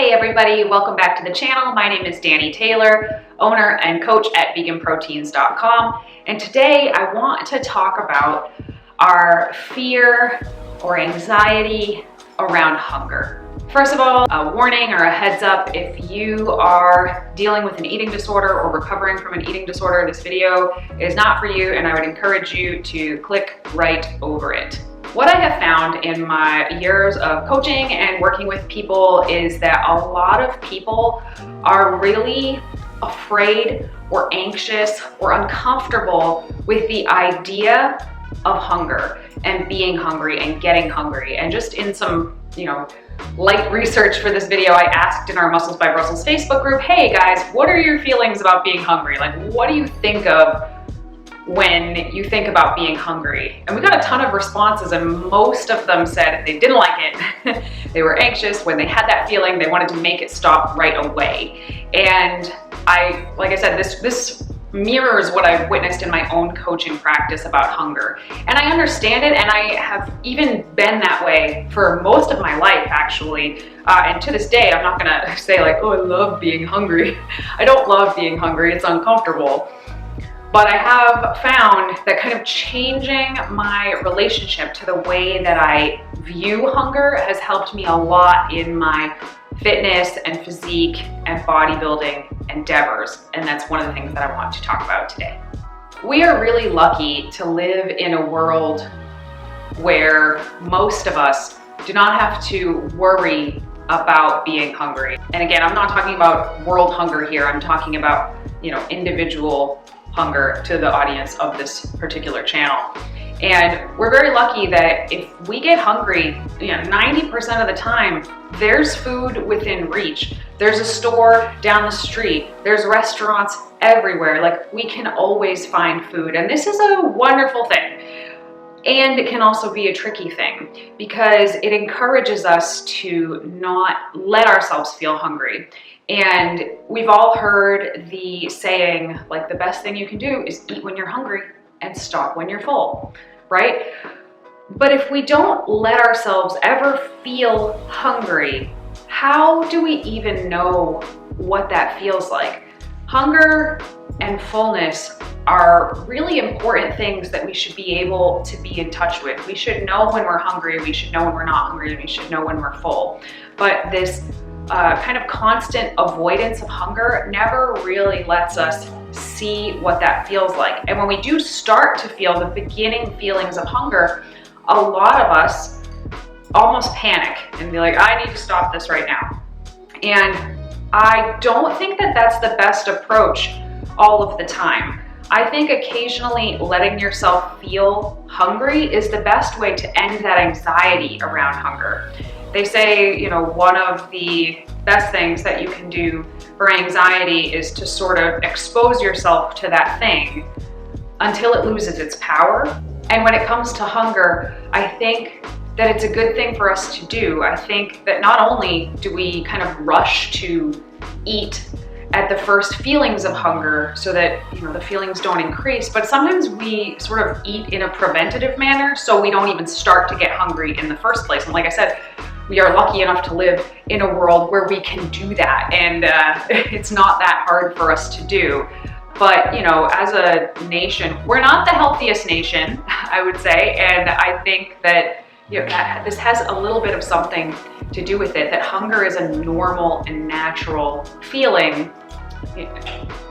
Hey everybody, welcome back to the channel. My name is Danny Taylor, owner and coach at VeganProteins.com. And today I want to talk about our fear or anxiety around hunger. First of all, a warning or a heads up, if you are dealing with an eating disorder or recovering from an eating disorder, this video is not for you, and I would encourage you to click right over it. What I have found in my years of coaching and working with people is that a lot of people are really afraid or anxious or uncomfortable with the idea of hunger and being hungry and getting hungry. And just in some, light research for this video, I asked in our Muscles by Brussels Facebook group, hey guys, what are your feelings about being hungry? Like, what do you think of when you think about being hungry? And we got a ton of responses, and most of them said they didn't like it. They were anxious when they had that feeling. They wanted to make it stop right away. And like I said, this mirrors what I've witnessed in my own coaching practice about hunger. And I understand it, and I have even been that way for most of my life, actually. And to this day, I'm not gonna say like, oh, I love being hungry. I don't love being hungry, it's uncomfortable. But I have found that kind of changing my relationship to the way that I view hunger has helped me a lot in my fitness and physique and bodybuilding endeavors. And that's one of the things that I want to talk about today. We are really lucky to live in a world where most of us do not have to worry about being hungry. And again, I'm not talking about world hunger here. I'm talking about, individual hunger to the audience of this particular channel. And we're very lucky that if we get hungry, 90% of the time, there's food within reach. There's a store down the street. There's restaurants everywhere. Like, we can always find food. And this is a wonderful thing. And it can also be a tricky thing because it encourages us to not let ourselves feel hungry. And we've all heard the saying, like, the best thing you can do is eat when you're hungry and stop when you're full, right? But if we don't let ourselves ever feel hungry, how do we even know what that feels like? Hunger and fullness are really important things that we should be able to be in touch with. We should know when we're hungry, we should know when we're not hungry, we should know when we're full. But this kind of constant avoidance of hunger never really lets us see what that feels like. And when we do start to feel the beginning feelings of hunger, a lot of us almost panic and be like, I need to stop this right now. And I don't think that that's the best approach all of the time. I think occasionally letting yourself feel hungry is the best way to end that anxiety around hunger. They say, one of the best things that you can do for anxiety is to sort of expose yourself to that thing until it loses its power. And when it comes to hunger, I think that it's a good thing for us to do. I think that not only do we kind of rush to eat at the first feelings of hunger so that, the feelings don't increase, but sometimes we sort of eat in a preventative manner so we don't even start to get hungry in the first place. And like I said, we are lucky enough to live in a world where we can do that, and it's not that hard for us to do. But, as a nation, we're not the healthiest nation, I would say, and I think that this has a little bit of something to do with it, that hunger is a normal and natural feeling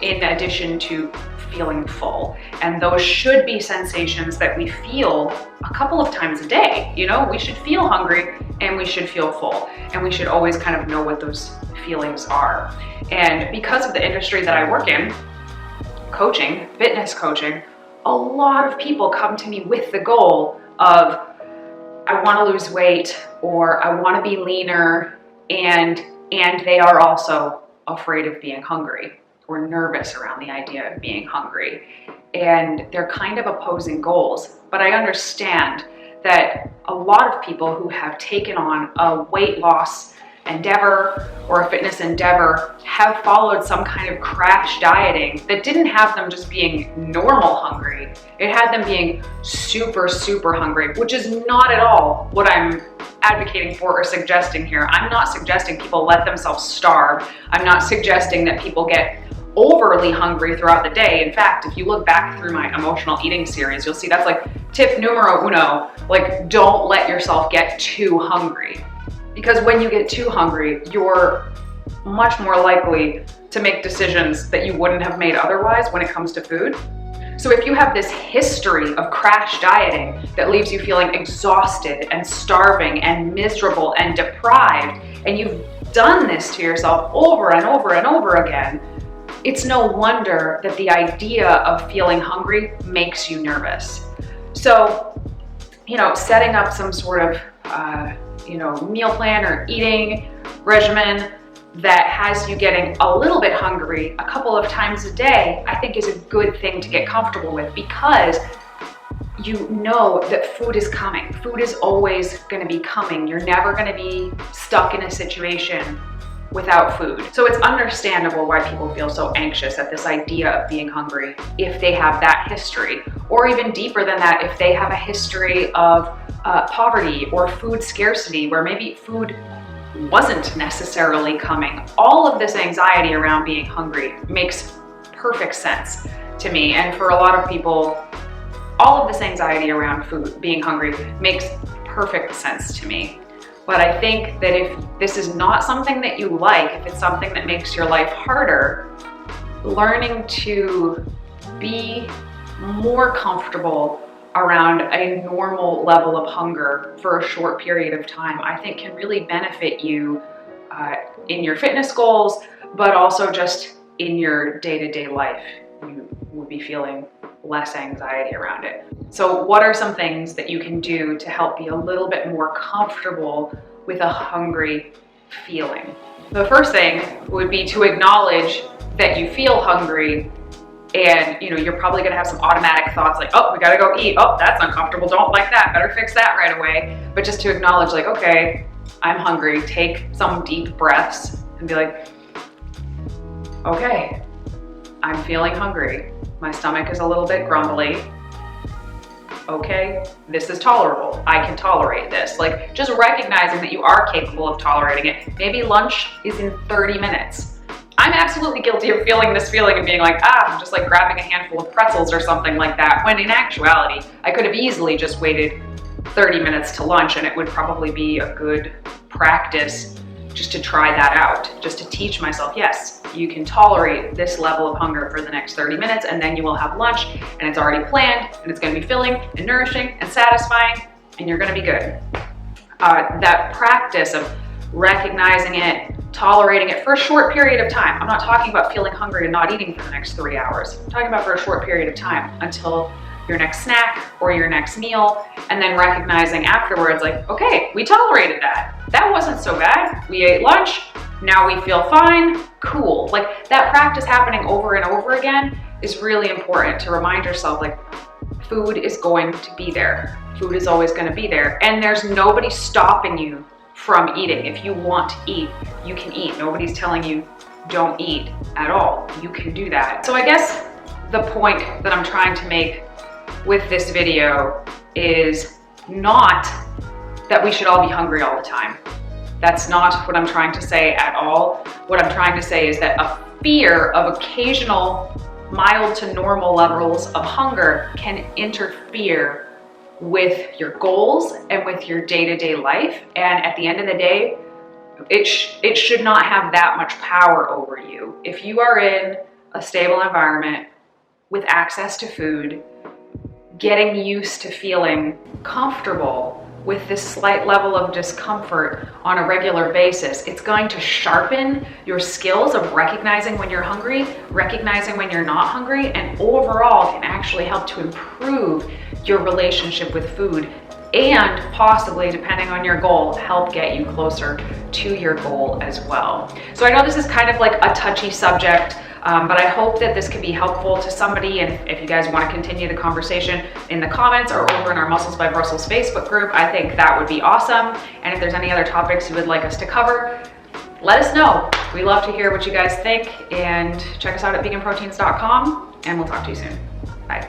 in addition to feeling full. And those should be sensations that we feel a couple of times a day. We should feel hungry and we should feel full, and we should always kind of know what those feelings are. And because of the industry that I work in, coaching, fitness coaching, a lot of people come to me with the goal of, I want to lose weight, or I want to be leaner, and they are also afraid of being hungry or nervous around the idea of being hungry. And they're kind of opposing goals. But I understand that a lot of people who have taken on a weight loss endeavor or a fitness endeavor have followed some kind of crash dieting that didn't have them just being normal hungry. It had them being super, super hungry, which is not at all what I'm advocating for or suggesting here. I'm not suggesting people let themselves starve. I'm not suggesting that people get overly hungry throughout the day. In fact, if you look back through my emotional eating series, you'll see that's like tip numero uno, like don't let yourself get too hungry. Because when you get too hungry, you're much more likely to make decisions that you wouldn't have made otherwise when it comes to food. So if you have this history of crash dieting that leaves you feeling exhausted and starving and miserable and deprived, and you've done this to yourself over and over and over again, it's no wonder that the idea of feeling hungry makes you nervous. So, setting up some sort of, meal plan or eating regimen that has you getting a little bit hungry a couple of times a day, I think is a good thing to get comfortable with, because you know that food is coming. Food is always going to be coming. You're never going to be stuck in a situation without food. So it's understandable why people feel so anxious at this idea of being hungry if they have that history, or even deeper than that, if they have a history of poverty or food scarcity, where maybe food wasn't necessarily coming. All of this anxiety around being hungry makes perfect sense to me. And for a lot of people, all of this anxiety around food, being hungry, makes perfect sense to me. But I think that if this is not something that you like, if it's something that makes your life harder, learning to be more comfortable around a normal level of hunger for a short period of time, I think can really benefit you in your fitness goals, but also just in your day-to-day life. You would be feeling less anxiety around it. So what are some things that you can do to help be a little bit more comfortable with a hungry feeling? The first thing would be to acknowledge that you feel hungry. And you're probably gonna have some automatic thoughts like, oh, we gotta go eat. Oh, that's uncomfortable. Don't like that. Better fix that right away. But just to acknowledge, like, okay, I'm hungry. Take some deep breaths and be like, okay, I'm feeling hungry. My stomach is a little bit grumbly. Okay, this is tolerable. I can tolerate this. Like, just recognizing that you are capable of tolerating it. Maybe lunch is in 30 minutes. I'm absolutely guilty of feeling this feeling and being like, I'm just like grabbing a handful of pretzels or something like that, when in actuality, I could have easily just waited 30 minutes to lunch, and it would probably be a good practice just to try that out, just to teach myself, yes, you can tolerate this level of hunger for the next 30 minutes, and then you will have lunch, and it's already planned, and it's gonna be filling and nourishing and satisfying, and you're gonna be good. That practice of recognizing it, tolerating it for a short period of time. I'm not talking about feeling hungry and not eating for the next 3 hours. I'm talking about for a short period of time until your next snack or your next meal, and then recognizing afterwards, like, okay, we tolerated that. That wasn't so bad. We ate lunch, now we feel fine, cool. Like, that practice happening over and over again is really important to remind yourself, like, food is going to be there. Food is always gonna be there, and there's nobody stopping you from eating. If you want to eat, you can eat. Nobody's telling you don't eat at all. You can do that. So I guess the point that I'm trying to make with this video is not that we should all be hungry all the time. That's not what I'm trying to say at all. What I'm trying to say is that a fear of occasional mild to normal levels of hunger can interfere with your goals and with your day-to-day life. And at the end of the day, it should not have that much power over you. If you are in a stable environment with access to food, getting used to feeling comfortable with this slight level of discomfort on a regular basis, it's going to sharpen your skills of recognizing when you're hungry, recognizing when you're not hungry, and overall can actually help to improve your relationship with food, and possibly, depending on your goal, help get you closer to your goal as well. So I know this is kind of like a touchy subject, but I hope that this could be helpful to somebody. And if you guys want to continue the conversation in the comments or over in our Muscles by Brussels Facebook group, I think that would be awesome. And if there's any other topics you would like us to cover, let us know. We love to hear what you guys think, and check us out at VeganProteins.com, and we'll talk to you soon. Bye.